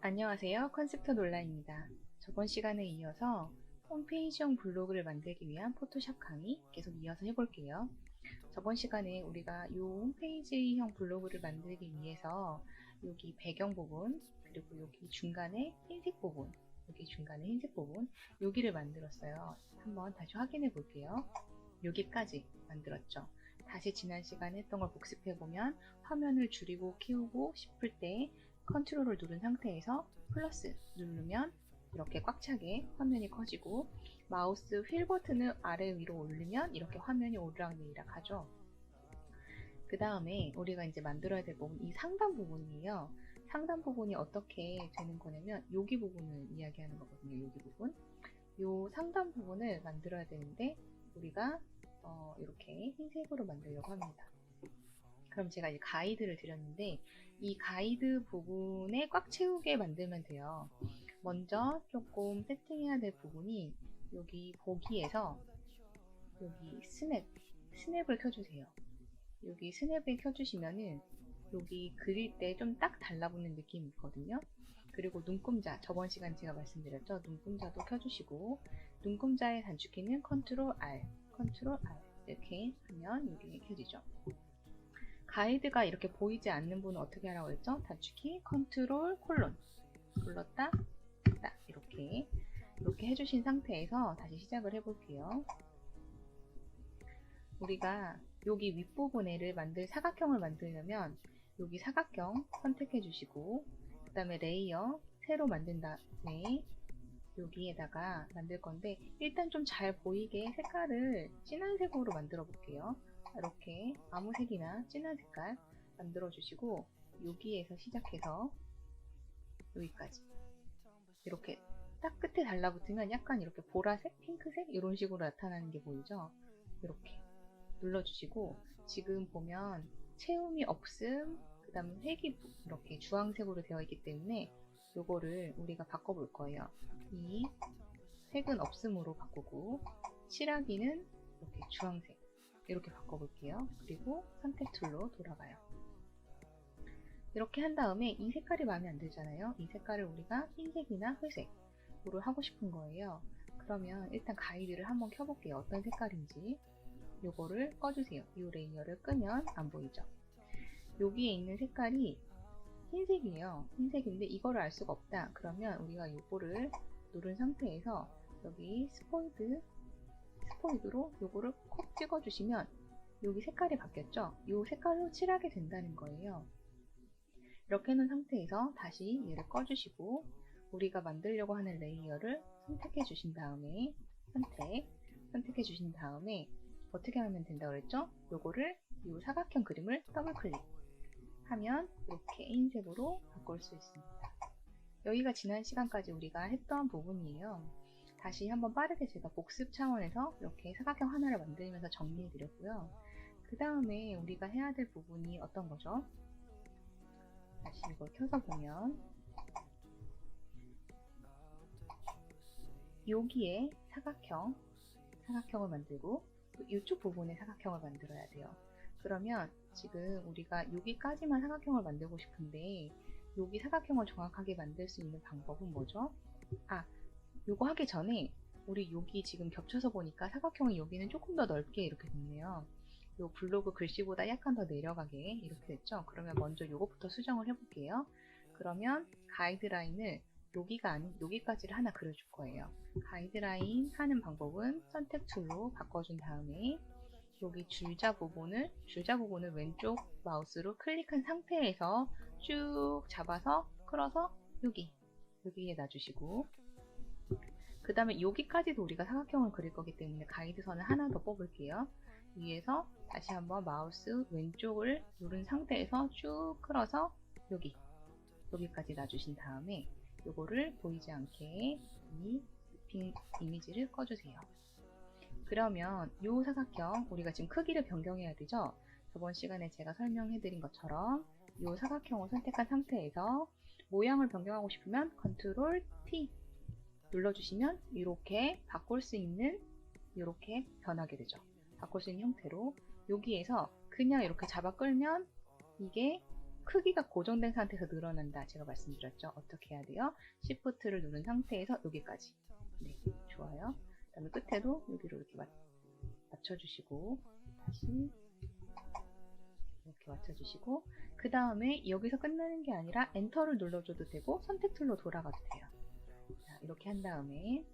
안녕하세요. 컨셉터 놀라입니다. 저번 시간에 이어서 홈페이지용 블로그를 만들기 위한 포토샵 강의 계속 이어서 해볼게요. 저번 시간에 우리가 이 홈페이지형 블로그를 만들기 위해서 여기 배경 부분, 그리고 여기 중간에 흰색 부분, 여기 중간에 흰색 부분, 여기를 만들었어요. 한번 다시 확인해 볼게요. 여기까지 만들었죠. 다시 지난 시간에 했던 걸 복습해보면 화면을 줄이고 키우고 싶을 때 컨트롤을 누른 상태에서 플러스 누르면 이렇게 꽉 차게 화면이 커지고 마우스 휠 버튼을 아래 위로 올리면 이렇게 화면이 오르락내리락 하죠. 그 다음에 우리가 이제 만들어야 될 부분, 이 상단 부분이에요. 상단 부분이 어떻게 되는 거냐면 여기 부분을 이야기하는 거거든요. 여기 부분. 요 상단 부분을 만들어야 되는데 우리가 이렇게 흰색으로 만들려고 합니다. 그럼 제가 이제 가이드를 드렸는데 이 가이드 부분에 꽉 채우게 만들면 돼요. 먼저 조금 세팅해야 될 부분이 여기 보기에서 여기 스냅을 켜주세요. 여기 스냅을 켜주시면은 여기 그릴 때 좀 딱 달라붙는 느낌이 있거든요. 그리고 눈금자, 저번 시간 제가 말씀드렸죠. 눈금자도 켜주시고 눈금자의 단축키는 컨트롤 R, 컨트롤 R 이렇게 하면 여기 켜지죠. 가이드가 이렇게 보이지 않는 분은 어떻게 하라고 했죠? 단축키 컨트롤 콜론 눌렀다 딱 이렇게 해주신 상태에서 다시 시작을 해볼게요. 우리가 여기 윗부분에를 만들 사각형을 만들려면 여기 사각형 선택해 주시고 그 다음에 레이어 새로 만든 다음에 여기에다가 만들 건데 일단 좀 잘 보이게 색깔을 진한 색으로 만들어 볼게요. 이렇게 아무 색이나 진한 색깔 만들어 주시고 여기에서 시작해서 여기까지 이렇게 딱 끝에 달라붙으면 약간 이렇게 보라색, 핑크색 이런 식으로 나타나는 게 보이죠? 이렇게 눌러주시고 지금 보면 채움이 없음, 그 다음에 색이 이렇게 주황색으로 되어 있기 때문에 요거를 우리가 바꿔볼 거예요. 이 색은 없음으로 바꾸고 칠하기는 이렇게 주황색 이렇게 바꿔볼게요. 그리고 선택 툴로 돌아가요. 이렇게 한 다음에 이 색깔이 마음에 안 들잖아요. 이 색깔을 우리가 흰색이나 회색으로 하고 싶은 거예요. 그러면 일단 가이드를 한번 켜볼게요. 어떤 색깔인지. 요거를 꺼주세요. 이 레이어를 끄면 안 보이죠. 여기에 있는 색깔이 흰색이에요. 흰색인데 이거를 알 수가 없다. 그러면 우리가 요거를 누른 상태에서 여기 스포이드로 요거를 콕 찍어주시면 여기 색깔이 바뀌었죠? 이 색깔로 칠하게 된다는 거예요. 이렇게 해놓은 상태에서 다시 얘를 꺼주시고 우리가 만들려고 하는 레이어를 선택해 주신 다음에 선택해 주신 다음에 어떻게 하면 된다고 그랬죠? 요거를 이 사각형 그림을 더블 클릭하면 이렇게 흰색으로 바꿀 수 있습니다. 여기가 지난 시간까지 우리가 했던 부분이에요. 다시 한번 빠르게 제가 복습 차원에서 이렇게 사각형 하나를 만들면서 정리해 드렸고요. 그 다음에 우리가 해야 될 부분이 어떤 거죠? 다시 이걸 켜서 보면 여기에 사각형을 만들고 이쪽 부분에 사각형을 만들어야 돼요. 그러면 지금 우리가 여기까지만 사각형을 만들고 싶은데 여기 사각형을 정확하게 만들 수 있는 방법은 뭐죠? 요거 하기 전에 우리 여기 지금 겹쳐서 보니까 사각형이 여기는 조금 더 넓게 이렇게 됐네요. 요 블로그 글씨보다 약간 더 내려가게 이렇게 됐죠? 그러면 먼저 요것부터 수정을 해볼게요. 그러면 가이드라인을 여기가 아닌 여기까지를 하나 그려줄 거예요. 가이드라인 하는 방법은 선택 툴로 바꿔준 다음에 여기 줄자 부분을 왼쪽 마우스로 클릭한 상태에서 쭉 잡아서 끌어서 여기에 놔주시고 그 다음에 여기까지도 우리가 사각형을 그릴 거기 때문에 가이드선을 하나 더 뽑을게요. 위에서 다시 한번 마우스 왼쪽을 누른 상태에서 쭉 끌어서 여기까지 놔주신 다음에 요거를 보이지 않게 이 립핑 이미지를 꺼주세요. 그러면 요 사각형 우리가 지금 크기를 변경해야 되죠. 저번 시간에 제가 설명해 드린 것처럼 요 사각형을 선택한 상태에서 모양을 변경하고 싶으면 컨트롤 T 눌러주시면 이렇게 바꿀 수 있는 이렇게 변하게 되죠. 바꿀 수 있는 형태로 여기에서 그냥 이렇게 잡아 끌면 이게 크기가 고정된 상태에서 늘어난다. 제가 말씀드렸죠. 어떻게 해야 돼요? Shift를 누른 상태에서 여기까지. 네, 좋아요. 그 다음에 끝에도 여기로 이렇게 맞춰주시고, 다시 이렇게 맞춰주시고, 그 다음에 여기서 끝나는 게 아니라 엔터를 눌러줘도 되고 선택 툴로 돌아가도 돼요. 자, 이렇게 한 다음에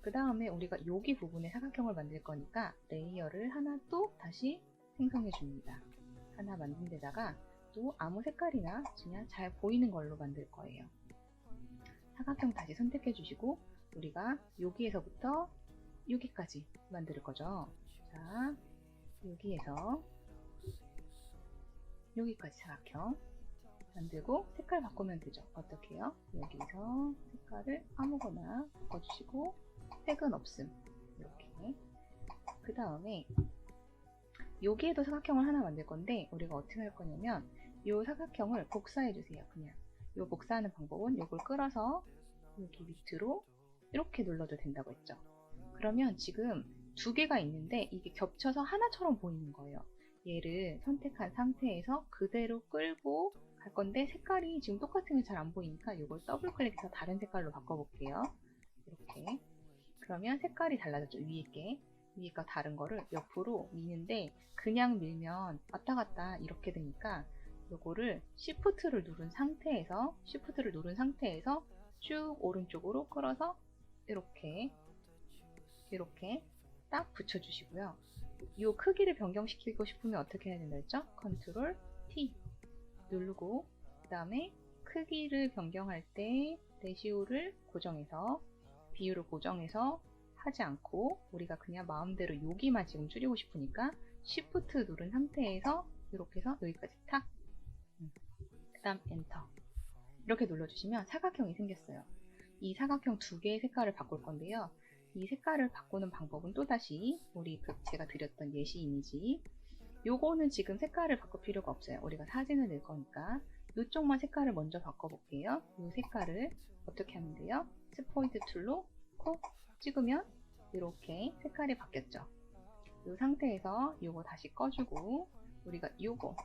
그 다음에 우리가 여기 부분에 사각형을 만들 거니까 레이어를 하나 또 다시 생성해 줍니다. 하나 만든 데다가 또 아무 색깔이나 그냥 잘 보이는 걸로 만들 거예요. 사각형 다시 선택해 주시고 우리가 여기에서부터 여기까지 만들 거죠. 자, 여기에서 여기까지 사각형 만들고 색깔 바꾸면 되죠. 어떻게 해요? 여기서 색깔을 아무거나 바꿔주시고 색은 없음. 이렇게. 그 다음에 여기에도 사각형을 하나 만들 건데 우리가 어떻게 할 거냐면 이 사각형을 복사해 주세요. 그냥 이 복사하는 방법은 이걸 끌어서 여기 밑으로 이렇게 눌러도 된다고 했죠. 그러면 지금 두 개가 있는데 이게 겹쳐서 하나처럼 보이는 거예요. 얘를 선택한 상태에서 그대로 끌고 갈 건데 색깔이 지금 똑같은 게 잘 안 보이니까 이걸 더블 클릭해서 다른 색깔로 바꿔볼게요. 이렇게. 그러면 색깔이 달라졌죠. 위에가 다른 거를 옆으로 미는데 그냥 밀면 왔다 갔다 이렇게 되니까 요거를 Shift를 누른 상태에서 쭉 오른쪽으로 끌어서 이렇게 딱 붙여주시고요. 이 크기를 변경시키고 싶으면 어떻게 해야 된다 했죠? Ctrl T 누르고 그 다음에 크기를 변경할 때 레시오를 고정해서 비율을 고정해서 하지 않고 우리가 그냥 마음대로 여기만 지금 줄이고 싶으니까 Shift 누른 상태에서 이렇게 해서 여기까지 탁 그 다음 엔터 이렇게 눌러주시면 사각형이 생겼어요. 이 사각형 두 개의 색깔을 바꿀 건데요. 이 색깔을 바꾸는 방법은 또다시 우리 제가 드렸던 예시 이미지 요거는 지금 색깔을 바꿀 필요가 없어요. 우리가 사진을 낼 거니까 이쪽만 색깔을 먼저 바꿔볼게요. 이 색깔을 어떻게 하면 돼요? 스포이드 툴로 콕 찍으면 이렇게 색깔이 바뀌었죠. 이 상태에서 요거 다시 꺼주고 우리가 요거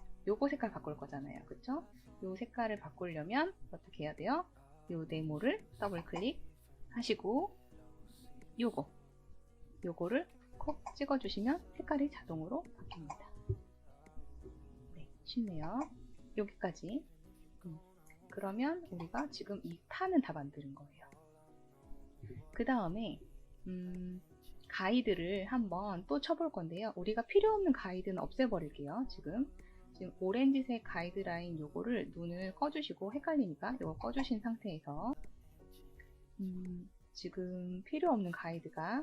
색깔 바꿀 거잖아요. 그쵸? 요 색깔을 바꾸려면 어떻게 해야 돼요? 요 네모를 더블 클릭 하시고 요거를 콕 찍어주시면 색깔이 자동으로 바뀝니다. 네, 쉽네요. 여기까지. 그러면 우리가 지금 이 판은 다 만드는 거예요. 그 다음에 가이드를 한번 또 쳐볼 건데요. 우리가 필요 없는 가이드는 없애버릴게요. 지금 오렌지색 가이드라인 요거를 눈을 꺼주시고 헷갈리니까 요거 꺼주신 상태에서 지금 필요 없는 가이드가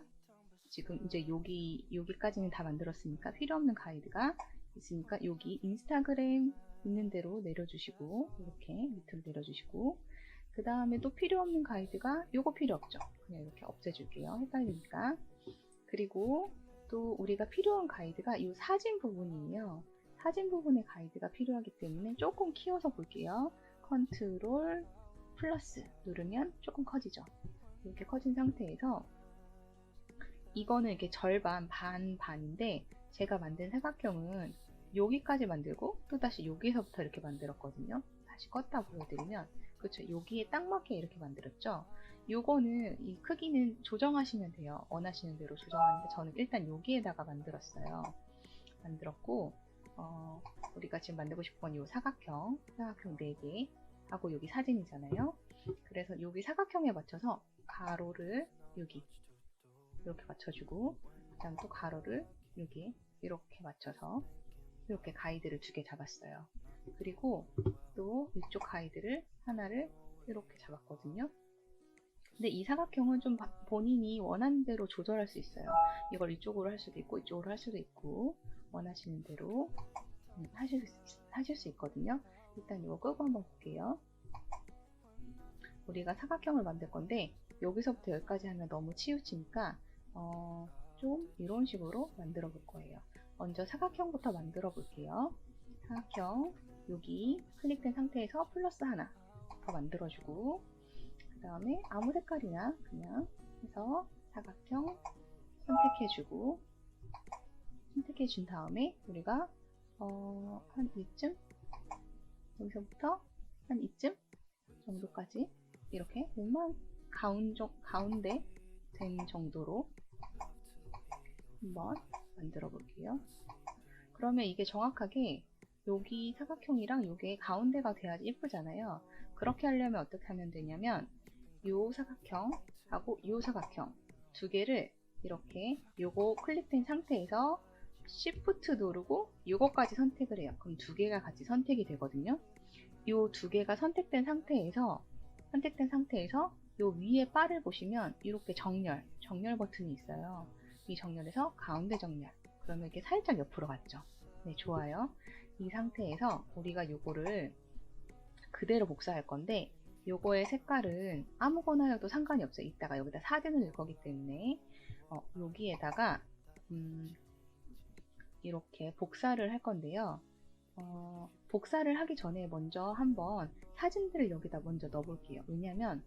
지금 이제 여기까지는 다 만들었으니까 필요 없는 가이드가 있으니까 여기 인스타그램 있는 대로 내려주시고 이렇게 밑으로 내려주시고 그 다음에 또 필요 없는 가이드가 요거 필요 없죠. 그냥 이렇게 없애줄게요. 헷갈리니까. 그리고 또 우리가 필요한 가이드가 이 사진 부분이에요. 사진 부분의 가이드가 필요하기 때문에 조금 키워서 볼게요. 컨트롤 플러스 누르면 조금 커지죠. 이렇게 커진 상태에서 이거는 이렇게 절반 반인데 제가 만든 사각형은 여기까지 만들고 또다시 여기서부터 이렇게 만들었거든요. 다시 껐다 보여드리면 그렇죠. 여기에 딱 맞게 이렇게 만들었죠. 요거는 이 크기는 조정하시면 돼요. 원하시는 대로 조정하는데 저는 일단 여기에다가 만들었어요. 만들었고 우리가 지금 만들고 싶은 건 이 사각형 4개 하고 여기 사진이잖아요. 그래서 여기 사각형에 맞춰서 가로를 여기 이렇게 맞춰주고 그 다음 또 가로를 여기 이렇게 맞춰서 이렇게 가이드를 2개 잡았어요. 그리고 또 이쪽 가이드를 하나를 이렇게 잡았거든요. 근데 이 사각형은 좀 본인이 원하는 대로 조절할 수 있어요. 이걸 이쪽으로 할 수도 있고 이쪽으로 할 수도 있고 원하시는 대로 하실 수 있거든요. 일단 이거 끄고 한번 볼게요. 우리가 사각형을 만들 건데 여기서부터 여기까지 하면 너무 치우치니까 좀 이런 식으로 만들어 볼 거예요. 먼저 사각형부터 만들어 볼게요. 사각형 여기 클릭된 상태에서 플러스 하나 더 만들어주고 그 다음에 아무 색깔이나 그냥 해서 사각형 선택해주고 선택해준 다음에 우리가 한 이쯤 여기서부터 한 이쯤 정도까지 이렇게 몸만 가운데 된 정도로 한번 만들어 볼게요. 그러면 이게 정확하게 여기 사각형이랑 요게 가운데가 돼야지 예쁘잖아요. 그렇게 하려면 어떻게 하면 되냐면 요 사각형하고 요 사각형 두 개를 이렇게 요거 클릭된 상태에서 Shift 누르고 요거까지 선택을 해요. 그럼 두 개가 같이 선택이 되거든요. 요 두 개가 선택된 상태에서 요 위에 바를 보시면 이렇게 정렬 버튼이 있어요. 이 정렬에서 가운데 정렬. 그러면 이렇게 살짝 옆으로 갔죠. 네, 좋아요. 이 상태에서 우리가 요거를 그대로 복사할 건데 요거의 색깔은 아무거나여도 상관이 없어요. 이따가 여기다 사진을 넣을 거기 때문에 여기에다가 이렇게 복사를 할 건데요. 복사를 하기 전에 먼저 한번 사진들을 여기다 먼저 넣어 볼게요. 왜냐면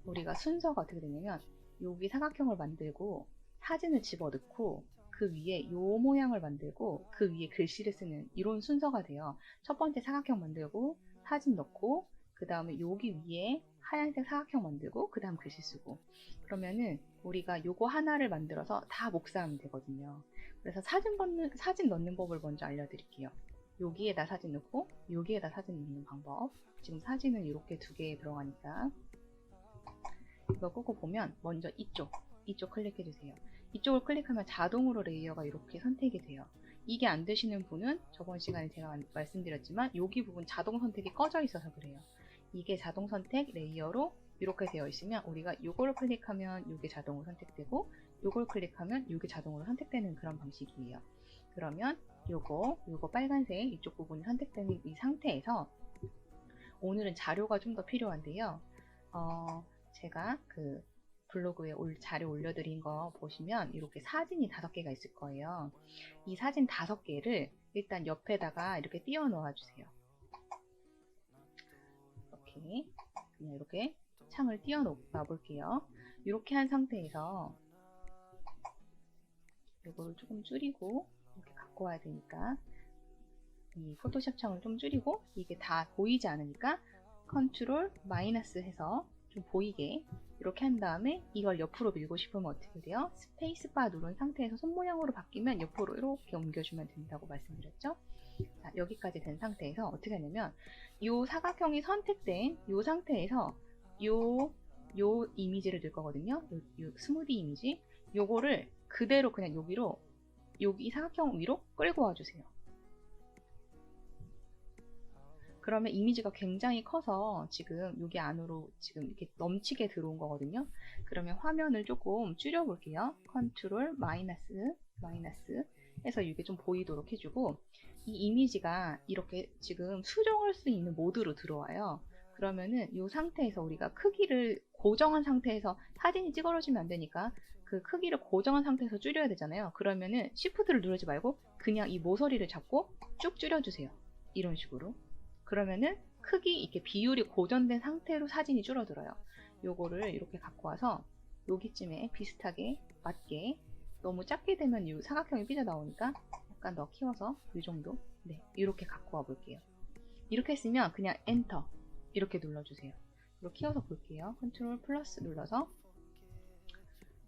우리가 순서가 어떻게 되냐면 여기 사각형을 만들고 사진을 집어넣고 그 위에 요 모양을 만들고 그 위에 글씨를 쓰는 이런 순서가 돼요. 첫 번째 사각형 만들고 사진 넣고 그 다음에 여기 위에 하얀색 사각형 만들고 그 다음 글씨 쓰고 그러면은 우리가 요거 하나를 만들어서 다 복사하면 되거든요. 그래서 사진 넣는 법을 먼저 알려드릴게요. 여기에다 사진 넣고 여기에다 사진 넣는 방법. 지금 사진은 이렇게 두 개 들어가니까 이거 끄고 보면 먼저 이쪽 클릭해 주세요. 이쪽을 클릭하면 자동으로 레이어가 이렇게 선택이 돼요. 이게 안 되시는 분은 저번 시간에 제가 말씀드렸지만 여기 부분 자동 선택이 꺼져 있어서 그래요. 이게 자동 선택 레이어로 이렇게 되어 있으면 우리가 이걸 클릭하면 이게 자동으로 선택되고 이걸 클릭하면 이게 자동으로 선택되는 그런 방식이에요. 그러면 요거 빨간색 이쪽 부분이 선택되는 이 상태에서 오늘은 자료가 좀 더 필요한데요. 제가 그 블로그에 자료 올려드린 거 보시면 이렇게 사진이 5개가 있을 거예요. 이 사진 5개를 일단 옆에다가 이렇게 띄워 놓아 주세요. 이렇게 그냥 이렇게 창을 띄워 놓아 볼게요. 이렇게 한 상태에서 이거를 조금 줄이고 이렇게 갖고 와야 되니까 이 포토샵 창을 좀 줄이고 이게 다 보이지 않으니까 컨트롤 마이너스 해서 좀 보이게 이렇게 한 다음에 이걸 옆으로 밀고 싶으면 어떻게 돼요? 스페이스바 누른 상태에서 손 모양으로 바뀌면 옆으로 이렇게 옮겨주면 된다고 말씀드렸죠? 자, 여기까지 된 상태에서 어떻게 하냐면 이 사각형이 선택된 이 상태에서 요 이미지를 넣을 거거든요. 요 스무디 이미지 요거를 그대로 그냥 여기 사각형 위로 끌고 와주세요. 그러면 이미지가 굉장히 커서 지금 여기 안으로 지금 이렇게 넘치게 들어온 거거든요. 그러면 화면을 조금 줄여 볼게요. 컨트롤 마이너스 해서 이게 좀 보이도록 해주고 이 이미지가 이렇게 지금 수정할 수 있는 모드로 들어와요. 그러면은 이 상태에서 우리가 크기를 고정한 상태에서 사진이 찌그러지면 안 되니까 그 크기를 고정한 상태에서 줄여야 되잖아요. 그러면은 Shift를 누르지 말고 그냥 이 모서리를 잡고 쭉 줄여주세요. 이런 식으로. 그러면은 크기 이렇게 비율이 고정된 상태로 사진이 줄어들어요. 요거를 이렇게 갖고 와서 여기쯤에 비슷하게 맞게 너무 작게 되면 이 사각형이 삐져나오니까 약간 더 키워서 이 정도 네 이렇게 갖고 와 볼게요. 이렇게 했으면 그냥 엔터 이렇게 눌러주세요. 이렇게 키워서 볼게요. 컨트롤 플러스 눌러서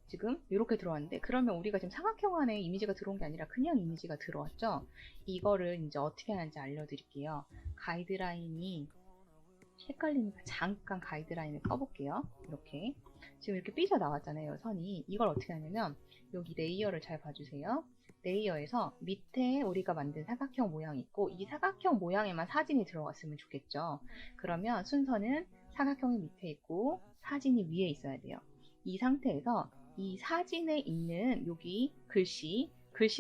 지금 이렇게 들어왔는데 그러면 우리가 지금 사각형 안에 이미지가 들어온 게 아니라 그냥 이미지가 들어왔죠. 이거를 이제 어떻게 하는지 알려드릴게요. 가이드라인이 헷갈리니까 잠깐 가이드라인을 써볼게요. 이렇게 지금 이렇게 삐져 나왔잖아요. 선이 이걸 어떻게 하냐면 여기 레이어를 잘 봐주세요. 레이어에서 밑에 우리가 만든 사각형 모양이 있고 이 사각형 모양에만 사진이 들어갔으면 좋겠죠. 그러면 순서는 사각형이 밑에 있고 사진이 위에 있어야 돼요. 이 상태에서 이 사진에 있는 여기 글씨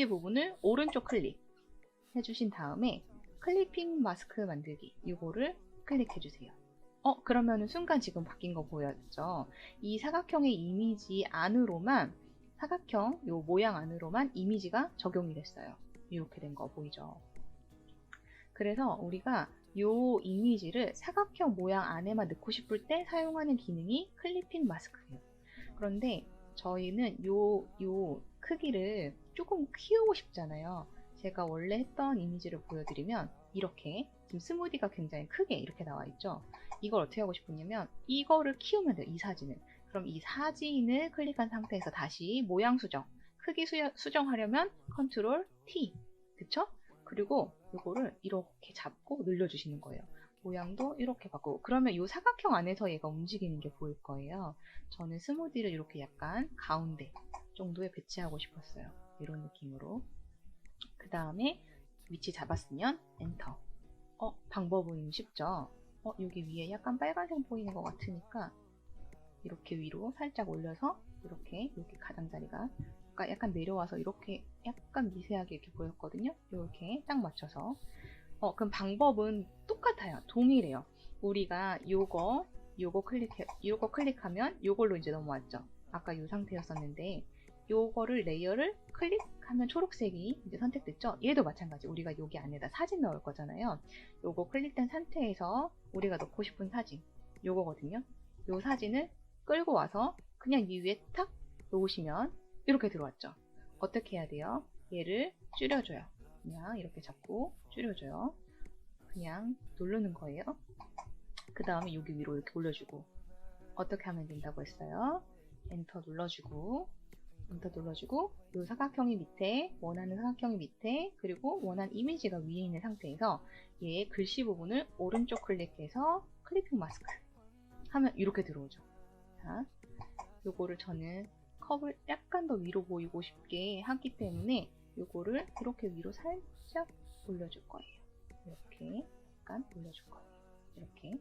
부분을 오른쪽 클릭 해주신 다음에 클리핑 마스크 만들기 이거를 클릭해 주세요. 그러면은 순간 지금 바뀐 거 보였죠? 이 사각형의 이미지 안으로만 사각형 요 모양 안으로만 이미지가 적용이 됐어요. 이렇게 된 거 보이죠? 그래서 우리가 요 이미지를 사각형 모양 안에만 넣고 싶을 때 사용하는 기능이 클리핑 마스크예요. 그런데 저희는 요 크기를 조금 키우고 싶잖아요. 제가 원래 했던 이미지를 보여드리면 이렇게 지금 스무디가 굉장히 크게 이렇게 나와 있죠. 이걸 어떻게 하고 싶으냐면 이거를 키우면 돼요. 이 사진을. 그럼 이 사진을 클릭한 상태에서 다시 모양 수정, 크기 수정하려면 컨트롤 T, 그쵸? 그리고 이거를 이렇게 잡고 늘려주시는 거예요. 모양도 이렇게 바꾸고, 그러면 이 사각형 안에서 얘가 움직이는 게 보일 거예요. 저는 스무디를 이렇게 약간 가운데 정도에 배치하고 싶었어요. 이런 느낌으로. 그 다음에 위치 잡았으면 엔터. 방법은 쉽죠? 여기 위에 약간 빨간색 보이는 것 같으니까 이렇게 위로 살짝 올려서 이렇게 여기 가장자리가 약간 내려와서 이렇게 약간 미세하게 이렇게 보였거든요. 이렇게 딱 맞춰서. 그럼 방법은 똑같아요. 동일해요. 우리가 요거 클릭하면 요걸로 이제 넘어왔죠. 아까 요 상태였었는데 요거를 레이어를 클릭하면 초록색이 이제 선택됐죠. 얘도 마찬가지. 우리가 여기 안에다 사진 넣을 거잖아요. 요거 클릭된 상태에서 우리가 넣고 싶은 사진 요거거든요. 요 사진을 끌고 와서 그냥 이 위에 탁 놓으시면 이렇게 들어왔죠. 어떻게 해야 돼요? 얘를 줄여줘요. 그냥 이렇게 잡고 줄여줘요. 그냥 누르는 거예요. 그 다음에 여기 위로 이렇게 올려주고. 어떻게 하면 된다고 했어요? 엔터 눌러주고, 이 사각형이 밑에, 원하는 사각형이 밑에, 그리고 원하는 이미지가 위에 있는 상태에서 얘 글씨 부분을 오른쪽 클릭해서 클리핑 마스크 하면 이렇게 들어오죠. 자, 요거를 저는 컵을 약간 더 위로 보이고 싶게 하기 때문에 요거를 이렇게 위로 살짝 올려줄 거예요. 이렇게 약간 올려줄 거예요. 이렇게.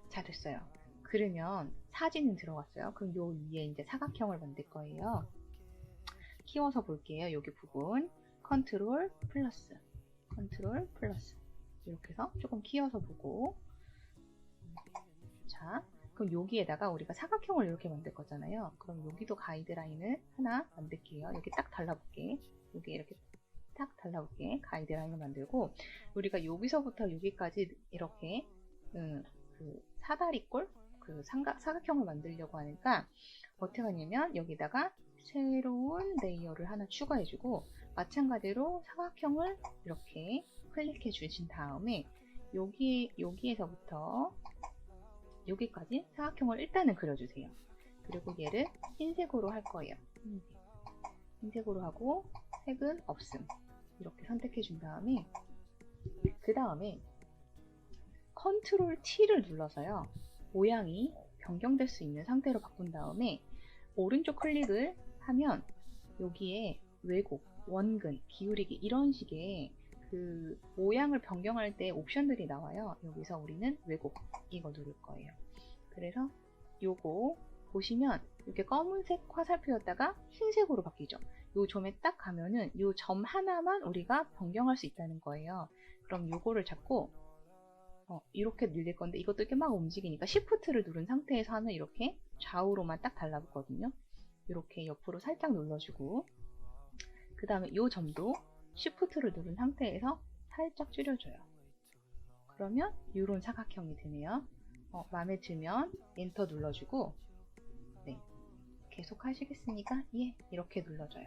자, 됐어요. 그러면 사진은 들어갔어요. 그럼 요 위에 이제 사각형을 만들 거예요. 키워서 볼게요. 여기 부분 컨트롤 플러스 이렇게 해서 조금 키워서 보고. 자, 그럼 여기에다가 우리가 사각형을 이렇게 만들 거잖아요. 그럼 여기도 가이드라인을 하나 만들게요. 여기 딱 달라볼게. 여기 이렇게 딱 달라볼게. 가이드라인을 만들고, 우리가 여기서부터 여기까지 이렇게 그 사다리꼴 사각형을 만들려고 하니까 어떻게 하냐면 여기다가 새로운 레이어를 하나 추가해주고, 마찬가지로 사각형을 이렇게 클릭해 주신 다음에 여기에서부터 여기까지 사각형을 일단은 그려주세요. 그리고 얘를 흰색으로 할 거예요. 흰색으로 하고 색은 없음. 이렇게 선택해 준 다음에 그 다음에 컨트롤 T를 눌러서요. 모양이 변경될 수 있는 상태로 바꾼 다음에 오른쪽 클릭을 하면 여기에 왜곡, 원근, 기울이기 이런 식의 그 모양을 변경할 때 옵션들이 나와요. 여기서 우리는 왜곡 이거 누를 거예요. 그래서 요거 보시면 이렇게 검은색 화살표였다가 흰색으로 바뀌죠. 요 점에 딱 가면은 요 점 하나만 우리가 변경할 수 있다는 거예요. 그럼 요거를 잡고 이렇게 늘릴 건데 이것도 이렇게 막 움직이니까 Shift를 누른 상태에서 하면 이렇게 좌우로만 딱 달라붙거든요. 이렇게 옆으로 살짝 눌러주고, 그 다음에 이 점도 Shift를 누른 상태에서 살짝 줄여줘요. 그러면 이런 사각형이 되네요. 마음에 들면 엔터 눌러주고, 네, 계속 하시겠습니까? 예, 이렇게 눌러줘요.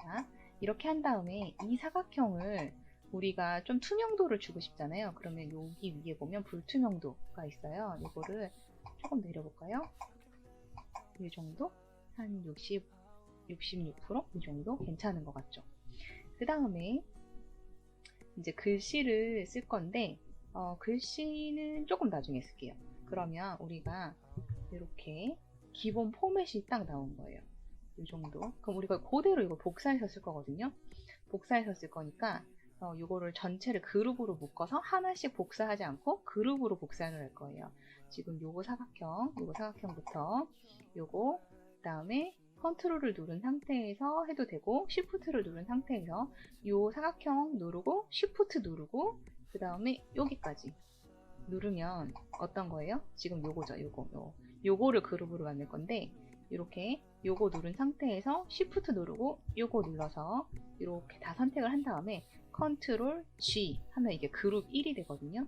자, 이렇게 한 다음에 이 사각형을 우리가 좀 투명도를 주고 싶잖아요. 그러면 여기 위에 보면 불투명도가 있어요. 이거를 조금 내려볼까요? 이 정도? 한 66%? 이 정도? 괜찮은 것 같죠? 그 다음에 이제 글씨를 쓸 건데, 글씨는 조금 나중에 쓸게요. 그러면 우리가 이렇게 기본 포맷이 딱 나온 거예요. 이 정도. 그럼 우리가 그대로 이거 복사해서 쓸 거거든요. 복사해서 쓸 거니까 이거를 전체를 그룹으로 묶어서 하나씩 복사하지 않고 그룹으로 복사를 할 거예요. 지금 요거 사각형부터 요거, 그 다음에 컨트롤을 누른 상태에서 해도 되고, 시프트를 누른 상태에서 요 사각형 누르고 시프트 누르고 그 다음에 여기까지 누르면 어떤 거예요? 지금 요거죠. 요거를 그룹으로 만들 건데, 이렇게 요거 누른 상태에서 시프트 누르고 요거 눌러서 이렇게 다 선택을 한 다음에 컨트롤 G 하면 이게 그룹 1이 되거든요.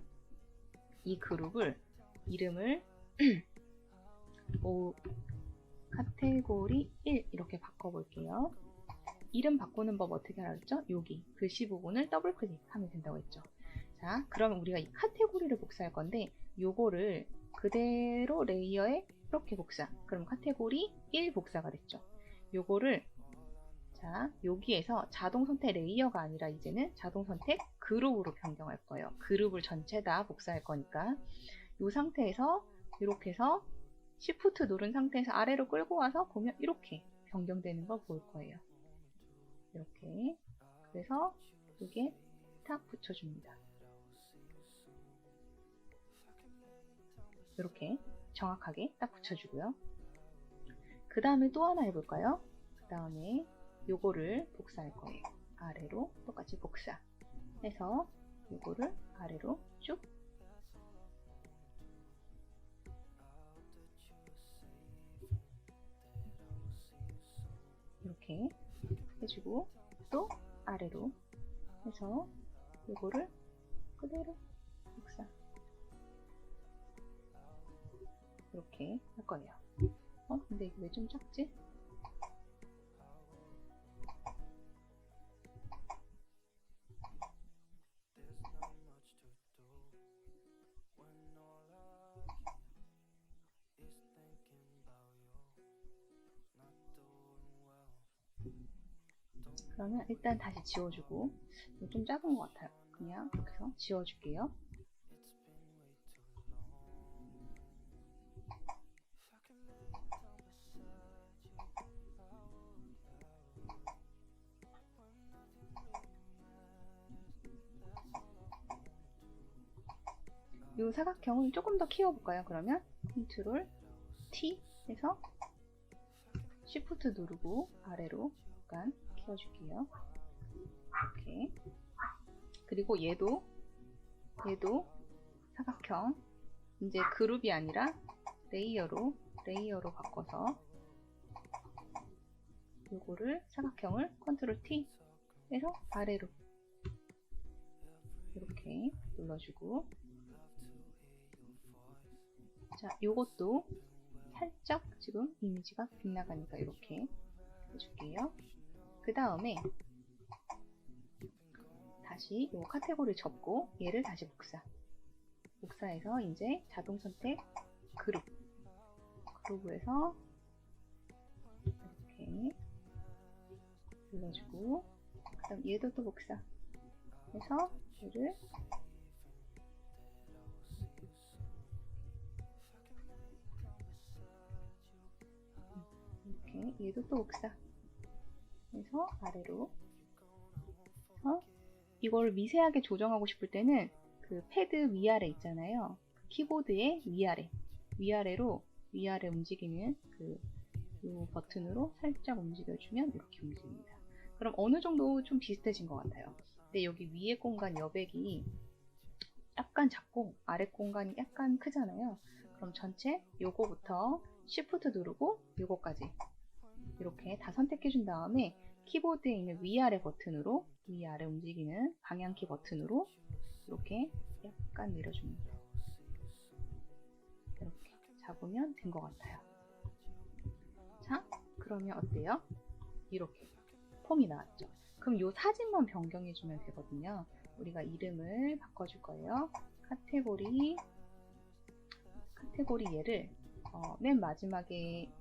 이 그룹을 이름을 카테고리 1 이렇게 바꿔볼게요. 이름 바꾸는 법 어떻게 알았죠? 여기 글씨 부분을 더블 클릭하면 된다고 했죠. 자, 그러면 우리가 이 카테고리를 복사할 건데 요거를 그대로 레이어에 이렇게 복사. 그럼 카테고리 1 복사가 됐죠. 요거를 자, 여기에서 자동 선택 레이어가 아니라 이제는 자동 선택 그룹으로 변경할 거예요. 그룹을 전체 다 복사할 거니까 이 상태에서 이렇게 해서 Shift 누른 상태에서 아래로 끌고 와서 보면 이렇게 변경되는 걸 볼 거예요. 이렇게. 그래서 여기에 탁 붙여줍니다. 이렇게 정확하게 딱 붙여주고요. 그 다음에 또 하나 해볼까요? 그 다음에 요거를 복사할 거예요. 아래로 똑같이 복사 해서 요거를 아래로 쭉 이렇게 해주고 또 아래로 해서 요거를 그대로 복사 이렇게 할 거예요. 근데 이게 왜 좀 작지? 그러면 일단 다시 지워주고 좀 작은 것 같아요. 그냥 이렇게 해서 지워줄게요. 이 사각형을 조금 더 키워볼까요? 그러면 컨트롤 T 해서 Shift 누르고 아래로 약간 키워줄게요. 이렇게. 그리고 얘도 사각형 이제 그룹이 아니라 레이어로 바꿔서 요거를 사각형을 컨트롤 T 해서 아래로 이렇게 눌러주고 자, 요것도 살짝 지금 이미지가 빗나가니까 이렇게 해줄게요. 그 다음에 다시 요 카테고리를 접고 얘를 다시 복사해서 이제 자동 선택 그룹으로 이렇게 눌러주고 그 다음 얘도 또 복사 해서 얘를 이렇게 얘도 또 복사 해서 아래로 이걸 미세하게 조정하고 싶을 때는 그 패드 위아래 있잖아요. 키보드의 위아래로 움직이는 이 버튼으로 살짝 움직여주면 이렇게 움직입니다. 그럼 어느 정도 좀 비슷해진 것 같아요. 근데 여기 위에 공간 여백이 약간 작고 아래 공간이 약간 크잖아요. 그럼 전체 요거부터 Shift 누르고 요거까지 이렇게 다 선택해 준 다음에 키보드에 있는 위아래 버튼으로 위아래 움직이는 방향키 버튼으로 이렇게 약간 내려줍니다. 이렇게 잡으면 된 것 같아요. 자, 그러면 어때요? 이렇게 폼이 나왔죠. 그럼 이 사진만 변경해 주면 되거든요. 우리가 이름을 바꿔줄 거예요. 카테고리 얘를 맨 마지막에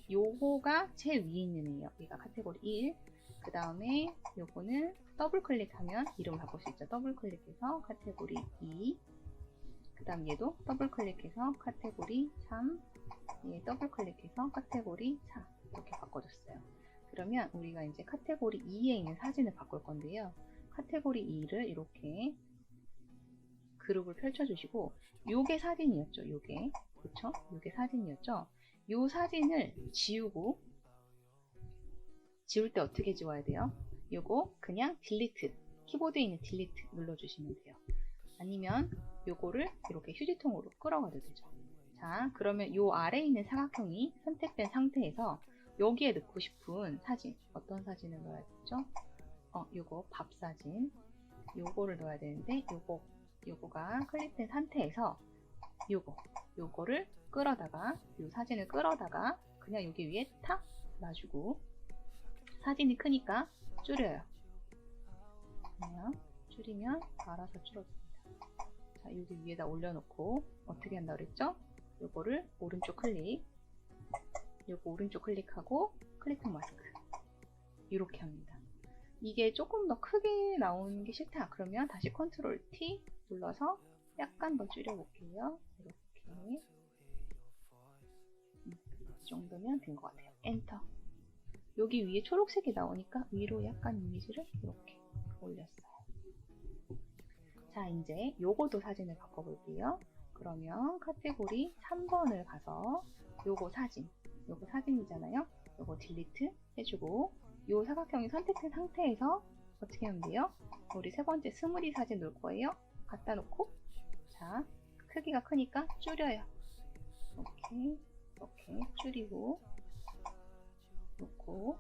요거가 제일 위에 있는 애예요. 얘가 카테고리 1. 그 다음에 요거는 더블 클릭하면 이름을 바꿀 수 있죠. 더블 클릭해서 카테고리 2. 그 다음 얘도 더블 클릭해서 카테고리 3. 얘 더블 클릭해서 카테고리 4. 이렇게 바꿔줬어요. 그러면 우리가 이제 카테고리 2에 있는 사진을 바꿀 건데요. 카테고리 2를 이렇게 그룹을 펼쳐주시고 요게 사진이었죠. 요게 그쵸? 요게 사진이었죠. 요 사진을 지우고 지울 때 어떻게 지워야 돼요? 요거 그냥 딜리트 키보드에 있는 딜리트 눌러주시면 돼요. 아니면 요거를 이렇게 휴지통으로 끌어가도 되죠. 자, 그러면 요 아래에 있는 사각형이 선택된 상태에서 여기에 넣고 싶은 사진 어떤 사진을 넣어야 되죠? 요거 밥 사진 요거를 넣어야 되는데 요거가 클릭된 상태에서 요거를 끌어다가 요 사진을 끌어다가 그냥 여기 위에 탁 놔주고 사진이 크니까 줄여요. 그냥 줄이면 알아서 줄어듭니다. 자, 여기 위에다 올려놓고 어떻게 한다 그랬죠? 요거를 오른쪽 클릭, 요거 오른쪽 클릭하고 클리핑 마스크 이렇게 합니다. 이게 조금 더 크게 나오는 게 싫다 그러면 다시 컨트롤 T 눌러서 약간 더 줄여볼게요. 이렇게 이 정도면 된 것 같아요. 엔터. 여기 위에 초록색이 나오니까 위로 약간 이미지를 이렇게 올렸어요. 자, 이제 요거도 사진을 바꿔볼게요. 그러면 카테고리 3번을 가서 요거 사진이잖아요. 요거 딜리트 해주고 요 사각형이 선택된 상태에서 어떻게 하면 돼요? 우리 세 번째 스무디 사진 놓을 거예요. 갖다 놓고 자, 크기가 크니까 줄여요. 이렇게 줄이고 놓고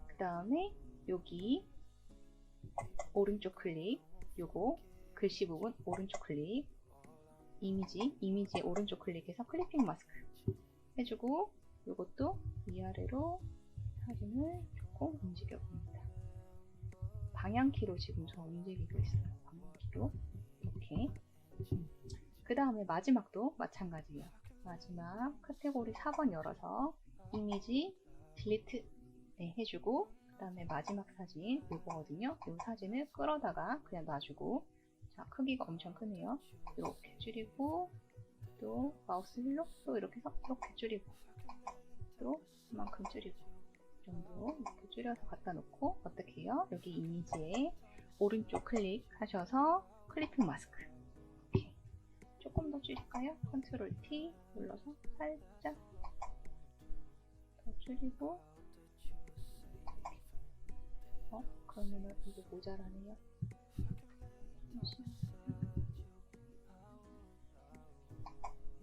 그 다음에 여기 오른쪽 클릭, 요거 글씨 부분 오른쪽 클릭, 이미지에 오른쪽 클릭해서 클리핑 마스크 해주고 요것도 위아래로 사진을 조금 움직여 봅니다. 방향키로 지금 저 움직이고 있어요. 방향키로 이렇게. 그 다음에 마지막도 마찬가지예요. 마지막 카테고리 4번 열어서 이미지 딜리트 해주고 그 다음에 마지막 사진 이거거든요. 이 사진을 끌어다가 그냥 놔주고 자, 크기가 엄청 크네요. 이렇게 줄이고 또 마우스 휠로 또 이렇게 해서 이렇게 줄이고 또 이만큼 줄이고 이 정도 이렇게 줄여서 갖다 놓고 어떻게 해요? 여기 이미지에 오른쪽 클릭하셔서 클리핑 마스크 이렇게 조금 더 줄일까요? 컨트롤 T 눌러서 살짝 더 줄이고 그러면은 이거 모자라네요.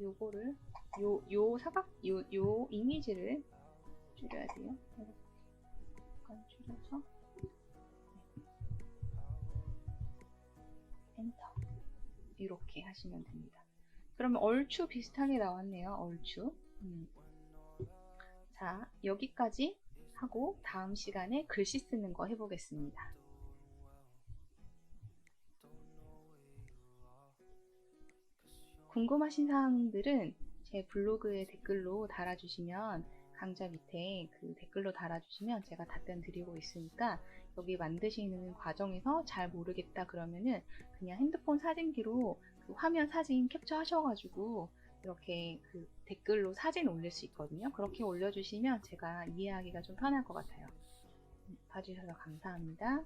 요거를 요 이미지를 줄여야 돼요. 이렇게 약간 줄여서 엔터 이렇게 하시면 됩니다. 그러면 얼추 비슷하게 나왔네요. 얼추. 자, 여기까지 하고 다음 시간에 글씨 쓰는 거 해보겠습니다. 궁금하신 사항들은 제 블로그에 댓글로 달아주시면 강좌 밑에 그 댓글로 달아주시면 제가 답변 드리고 있으니까 여기 만드시는 과정에서 잘 모르겠다 그러면은 그냥 핸드폰 사진기로 그 화면 사진 캡처 하셔가지고 이렇게 그 댓글로 사진 올릴 수 있거든요. 그렇게 올려주시면 제가 이해하기가 좀 편할 것 같아요. 봐주셔서 감사합니다.